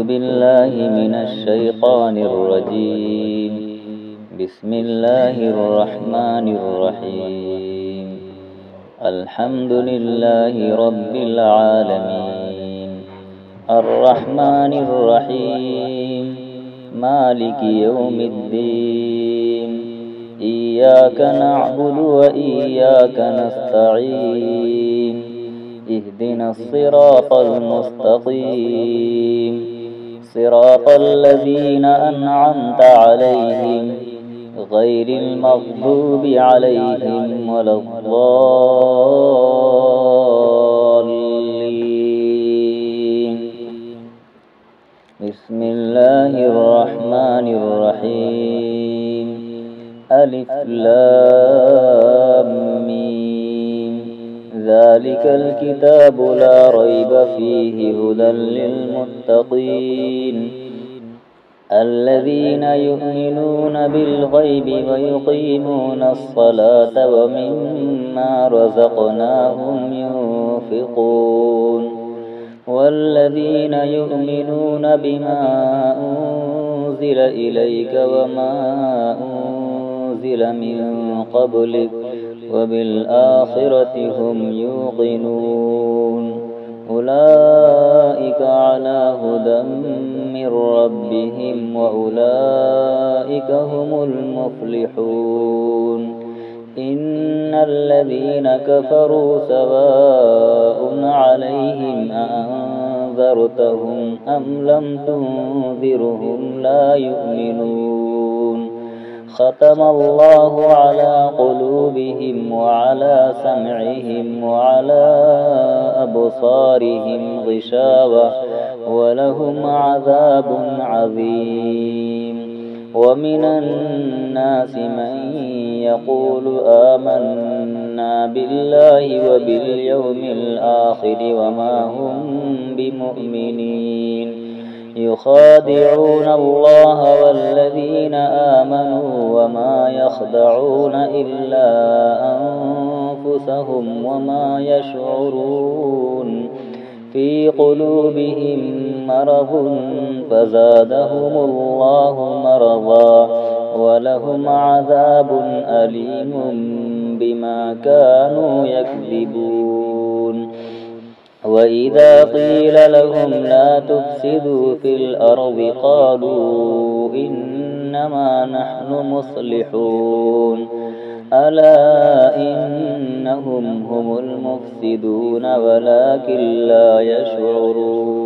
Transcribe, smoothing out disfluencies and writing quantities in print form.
بالله من الشيطان الرجيم. بسم الله الرحمن الرحيم. الحمد لله رب العالمين الرحمن الرحيم مالك يوم الدين. إياك نعبد وإياك نستعين. اهدنا الصراط المستقيم صراط الذين أنعمت عليهم غير المغضوب عليهم ولا الضالين. بسم الله الرحمن الرحيم. ألف لام ميم. ذلك الكتاب لا ريب فيه هدى للمتقين الذين يؤمنون بالغيب ويقيمون الصلاة ومما رزقناهم ينفقون والذين يؤمنون بما أنزل إليك وما أنزل من قبلك وبالآخرة هم يوقنون. أولئك على هدى من ربهم وأولئك هم المفلحون. إن الذين كفروا سواء عليهم أأنذرتهم أم لم تنذرهم لا يؤمنون. ختم الله على قلوبهم وعلى سمعهم وعلى أبصارهم غشاوة ولهم عذاب عظيم. ومن الناس من يقول آمنا بالله وباليوم الآخر وما هم بمؤمنين. يخادعون الله والذين آمنوا وما يخدعون إلا أنفسهم وما يشعرون. في قلوبهم مرض فزادهم الله مرضا ولهم عذاب أليم بما كانوا يكذبون. وإذا قيل لهم لا تفسدوا في الأرض قالوا إنما نحن مصلحون. ألا إنهم هم المفسدون ولكن لا يشعرون.